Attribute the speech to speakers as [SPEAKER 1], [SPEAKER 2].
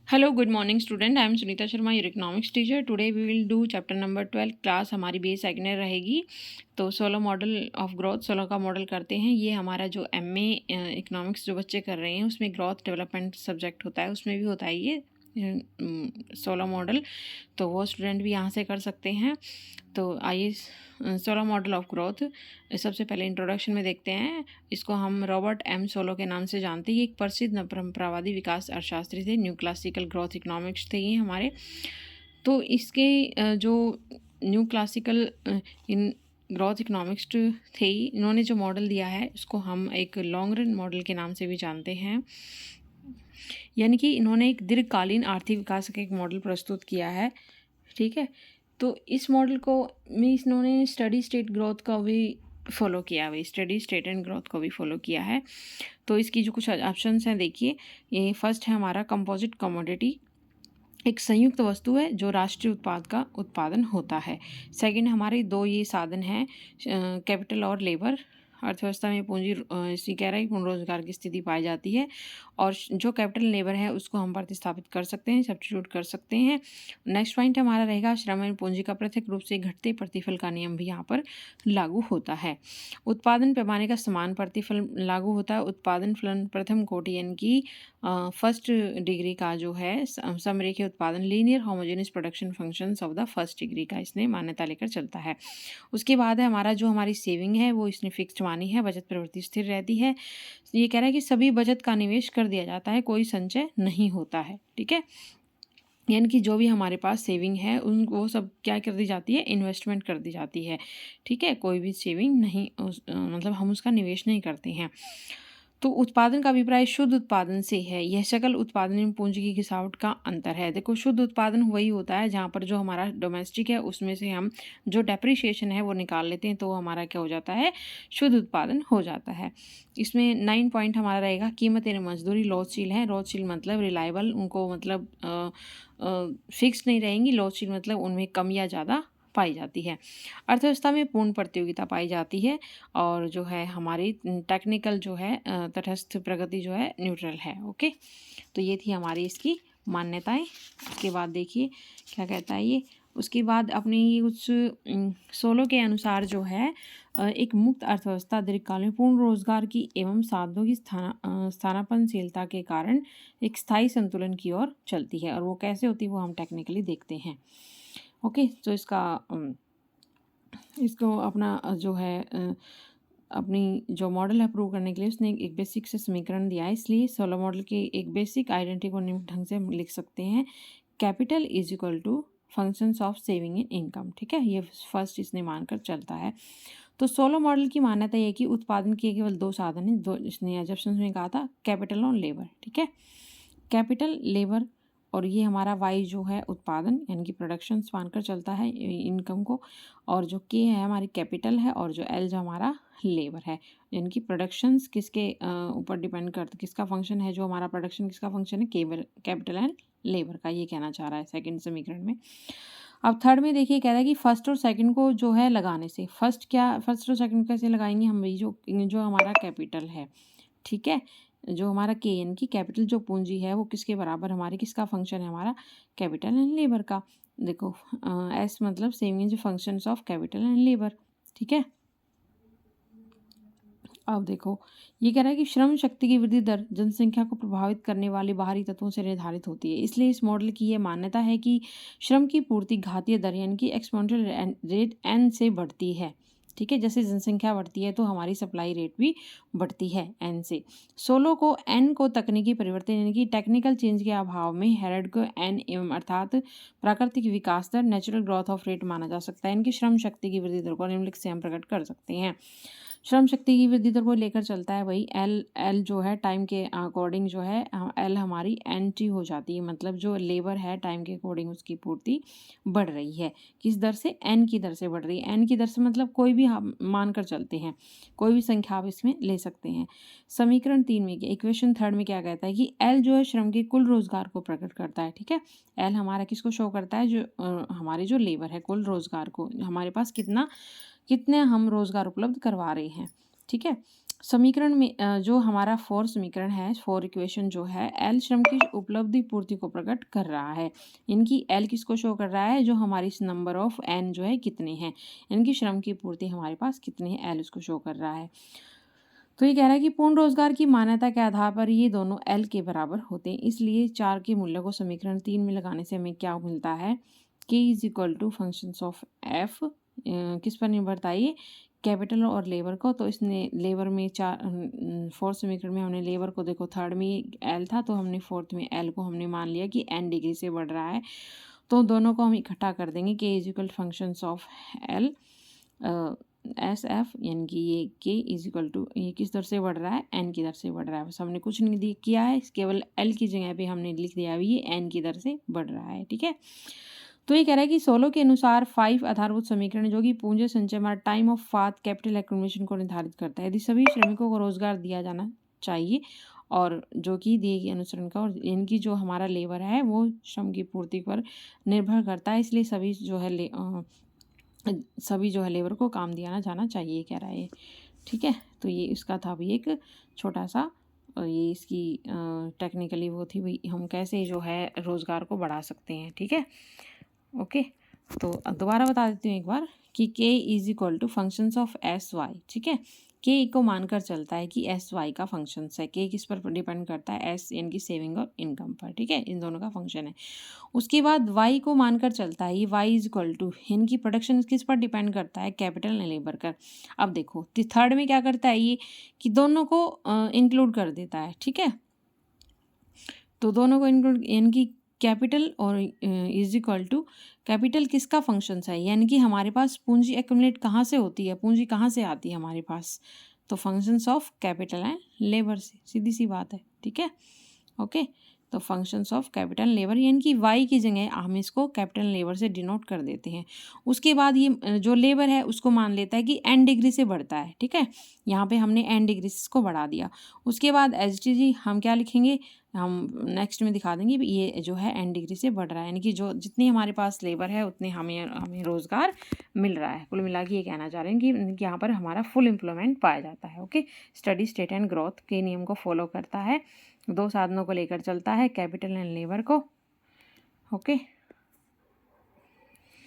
[SPEAKER 1] Hello good morning student, I am Sunita Sharma, your economics teacher. Today we will do chapter number 12 class. हमारी base secondary रहेगी। तो 16 model of growth, 16 का model करते हैं। ये हमारा जो एमए इकोनॉमिक्स जो बच्चे कर रहे हैं उसमें ग्रोथ डेवलपमेंट सब्जेक्ट होता है, उसमें भी होता है ये 16 मॉडल। तो वो स्टूडेंट भी यहाँ से कर सकते हैं। तो आइए 16 मॉडल ऑफ ग्रोथ सबसे पहले इंट्रोडक्शन में देखते हैं। इसको हम रॉबर्ट एम सोलो के नाम से जानते हैं। ये एक प्रसिद्ध परंपरावादी विकास अर्थशास्त्री थे। न्यू क्लासिकल ग्रोथ इकोनॉमिक्स थे ये हमारे। तो इसके जो new classical in growth economics थे, इन्होंने जो मॉडल दिया है उसको हम एक लॉन्ग रन मॉडल के नाम से भी जानते हैं। यानी कि इन्होंने एक दीर्घकालीन आर्थिक विकास का एक मॉडल प्रस्तुत किया है। ठीक है, तो इस मॉडल को में इन्होंने स्टडी स्टेट ग्रोथ का भी फॉलो किया हुआ, स्टडी स्टेट एंड ग्रोथ को भी फॉलो किया है। तो इसकी जो कुछ ऑप्शंस हैं देखिए। ये फर्स्ट है हमारा कंपोजिट कमोडिटी, एक संयुक्त वस्तु है जो राष्ट्रीय उत्पाद का उत्पादन होता है। सेकंड हमारे दो ये साधन हैं, कैपिटल और लेबर। अर्थव्यवस्था में पूंजी इसी कह रहा है पूर्ण रोजगार की स्थिति पाई जाती है, और जो कैपिटल लेबर है उसको हम प्रतिस्थापित कर सकते हैं, सब्स्टिट्यूट कर सकते हैं। नेक्स्ट पॉइंट हमारा रहेगा श्रम एवं पूंजी का पृथक रूप से घटते प्रतिफल का नियम भी यहाँ पर लागू होता है। उत्पादन पैमाने का समान प्रतिफल लागू होता है। उत्पादन फलन प्रथम कोटि यानी कि फर्स्ट डिग्री का जो है समरेखीय उत्पादन, linear homogeneous production functions of the first degree का इसने मान्यता लेकर चलता है। उसके बाद है हमारा जो हमारी सेविंग है वो इसने फिक्स्ड मानी है, बचत प्रवृत्ति स्थिर रहती है। ये कह रहा है कि सभी बचत का निवेश कर दिया जाता है, कोई संचय नहीं होता है। ठीक है, यानी कि जो भी हमारे पास सेविंग है उन वो सब क्या कर दी जाती है, इन्वेस्टमेंट कर दी जाती है। ठीक है, कोई भी सेविंग नहीं मतलब हम उसका निवेश नहीं करते हैं। तो उत्पादन का अभिप्राय शुद्ध उत्पादन से है। यह सकल उत्पादन एवं पूंजी की गिरावट का अंतर है। देखो, शुद्ध उत्पादन वही होता है जहाँ पर जो हमारा डोमेस्टिक है उसमें से हम जो डेप्रिसिएशन है वो निकाल लेते हैं, तो हमारा क्या हो जाता है, शुद्ध उत्पादन हो जाता है। इसमें 9 पॉइंट हमारा रहेगा, कीमत यानी मजदूरी लॉसशील है। लॉसशील मतलब रिलायबल, उनको मतलब फिक्स नहीं रहेंगी। लॉसशील मतलब उनमें कम या ज़्यादा पाई जाती है। अर्थव्यवस्था में पूर्ण प्रतियोगिता पाई जाती है, और जो है हमारी टेक्निकल जो है तटस्थ प्रगति जो है न्यूट्रल है। ओके, तो ये थी हमारी इसकी मान्यताएं। उसके बाद देखिए क्या कहता है ये। उसके बाद अपनी ये कुछ सोलो के अनुसार जो है एक मुक्त अर्थव्यवस्था दीर्घकाल में पूर्ण रोजगार की एवं साधनों की स्थानापनशीलता के कारण एक स्थायी संतुलन की ओर चलती है। और वो कैसे होती है वो हम टेक्निकली देखते हैं। ओके, तो इसको अपना जो है अपनी जो मॉडल है प्रूव करने के लिए उसने एक बेसिक से समीकरण दिया है। इसलिए 16 मॉडल के एक बेसिक आइडेंटिटी को निम्न ढंग से हम लिख सकते हैं, capital is equal to functions of saving in income. ठीक है, ये फर्स्ट इसने मानकर चलता है। तो 16 मॉडल की मान्यता ये कि उत्पादन के केवल दो साधन हैं, दो इसने एजप्शंस में कहा था, कैपिटल और लेबर। ठीक है, कैपिटल लेबर, और ये हमारा वाई जो है उत्पादन यानी कि प्रोडक्शन मानकर चलता है इनकम को, और जो के है हमारी कैपिटल है, और जो एल जो हमारा लेबर है। यानी कि प्रोडक्शंस किसके ऊपर डिपेंड करते, किसका फंक्शन है, जो हमारा प्रोडक्शन किसका फंक्शन है, कैपिटल एंड लेबर का, ये कहना चाह रहा है सेकंड समीकरण में। अब थर्ड में देखिए कह रहा है कि फर्स्ट और सेकंड को जो है लगाने से, फर्स्ट और सेकंड कैसे लगाएंगे हम, जो हमारा कैपिटल है। ठीक है, जो हमारा के यानी कि कैपिटल जो पूंजी है वो किसके बराबर, हमारी किसका फंक्शन है, हमारा कैपिटल एंड लेबर का। देखो एस मतलब सेविंग जो functions of capital and labour. ठीक है, अब देखो ये कह रहा है कि श्रम शक्ति की वृद्धि दर जनसंख्या को प्रभावित करने वाले बाहरी तत्वों से निर्धारित होती है। इसलिए इस मॉडल की यह मान्यता है कि श्रम की पूर्ति घातीय दर यानी कि एक्सपोनेंशियल रेट एन से बढ़ती है। ठीक है, जैसे जनसंख्या बढ़ती है तो हमारी सप्लाई रेट भी बढ़ती है एन से। सोलो को एन को तकनीकी परिवर्तन यानी कि टेक्निकल चेंज के अभाव में हेरड को एन एवं अर्थात प्राकृतिक विकास दर नेचुरल ग्रोथ ऑफ रेट माना जा सकता है। इनकी श्रम शक्ति की वृद्धि दर को निम्नलिखित से हम प्रकट कर सकते हैं। श्रम शक्ति की वृद्धि दर को लेकर चलता है वही एल जो है टाइम के अकॉर्डिंग जो है एल हमारी एन टी हो जाती है, मतलब जो लेबर है टाइम के अकॉर्डिंग उसकी पूर्ति बढ़ रही है। किस दर से, एन की दर से बढ़ रही है। एन की दर से मतलब कोई भी हम मानकर चलते हैं, कोई भी संख्या आप इसमें ले सकते हैं। समीकरण 3 में इक्वेशन थर्ड में क्या कहता है कि एल जो है श्रम के कुल रोजगार को प्रकट करता है। ठीक है, एल हमारा किसको शो करता है, जो हमारी जो लेबर है, कुल रोजगार को, हमारे पास कितने हम रोजगार उपलब्ध करवा रहे हैं। ठीक है, समीकरण में जो हमारा 4 समीकरण है, 4 इक्वेशन जो है, एल श्रम की उपलब्धि पूर्ति को प्रकट कर रहा है। इनकी एल किसको शो कर रहा है, जो हमारी इस नंबर ऑफ एन जो है कितने हैं, इनकी श्रम की पूर्ति हमारे पास कितनी है, एल उसको शो कर रहा है। तो ये कह रहा है कि पूर्ण रोजगार की मान्यता के आधार पर ये दोनों एल के बराबर होते हैं, इसलिए 4 के मूल्य को समीकरण 3 में लगाने से हमें क्या मिलता है, K is equal to functions of F किस पर निर्भरता है, ये कैपिटल और लेबर को। तो इसने लेबर में 4 समीकरण में हमने लेबर को देखो, थर्ड में एल था तो हमने फोर्थ में एल को हमने मान लिया कि एन डिग्री से बढ़ रहा है, तो दोनों को हम इकट्ठा कर देंगे, के is equal functions of L S F, यानी कि ये के इज इक्वल टू ये किस दर से बढ़ रहा है, एन की दर से बढ़ रहा है। बस हमने कुछ नहीं किया है, केवल एल की जगह पे हमने लिख दिया अभी ये एन की दर से बढ़ रहा है, ठीक है। तो ये कह रहा है कि सोलो के अनुसार 5 आधारभूत समीकरण जो कि पूंजी संचय हमारा टाइम ऑफ फाथ कैपिटल एक्यूमुलेशन को निर्धारित करता है। यदि सभी श्रमिकों को रोजगार दिया जाना चाहिए और जो कि दिए गए अनुसरण का, और इनकी जो हमारा लेबर है वो श्रम की पूर्ति पर निर्भर करता है, इसलिए सभी जो है लेबर को काम दिया जाना चाहिए, कह रहा है, ठीक है। तो ये इसका था भी एक छोटा सा, ये इसकी टेक्निकली वो थी भाई हम कैसे जो है रोज़गार को बढ़ा सकते हैं, ठीक है। ओके, तो दोबारा बता देती हूँ एक बार कि K is equal to functions of S Y, ठीक है। के को मानकर चलता है कि एस वाई का फंक्शंस है, के किस पर डिपेंड करता है, एस इनकी सेविंग और इनकम पर, ठीक है, इन दोनों का फंक्शन है। उसके बाद वाई को मानकर चलता है, ये वाई इज इक्वल टू इनकी प्रोडक्शन किस पर डिपेंड करता है, कैपिटल एंड लेबर का। अब देखो थर्ड में क्या करता है ये कि दोनों को इंक्लूड कर देता है, ठीक है। तो दोनों को इंक्लूड, इनकी कैपिटल और इज इक्वल टू कैपिटल किसका फंक्शन है, यानी कि हमारे पास पूंजी एक्यूमुलेट कहाँ से होती है, पूंजी कहाँ से आती है हमारे पास, तो functions of capital and labour से, सीधी सी बात है, ठीक है। ओके, तो फंक्शंस ऑफ कैपिटल लेबर, यानी कि वाई की जगह हम इसको कैपिटल लेबर से डिनोट कर देते हैं। उसके बाद ये जो लेबर है उसको मान लेता है कि एन डिग्री से बढ़ता है, ठीक है, यहाँ पे हमने एन डिग्री को बढ़ा दिया। उसके बाद एच टी जी हम क्या लिखेंगे, हम नेक्स्ट में दिखा देंगे भी ये जो है एन डिग्री से बढ़ रहा है, यानी कि जो जितनी हमारे पास लेबर है उतने हमें रोज़गार मिल रहा है। कुल मिला के ये कहना चाह रहे हैं कि यहाँ पर हमारा फुल एम्प्लॉयमेंट पाया जाता है। Okay, steady state and growth के नियम को फॉलो करता है, 2 साधनों को लेकर चलता है, कैपिटल एंड लेबर को। ओके।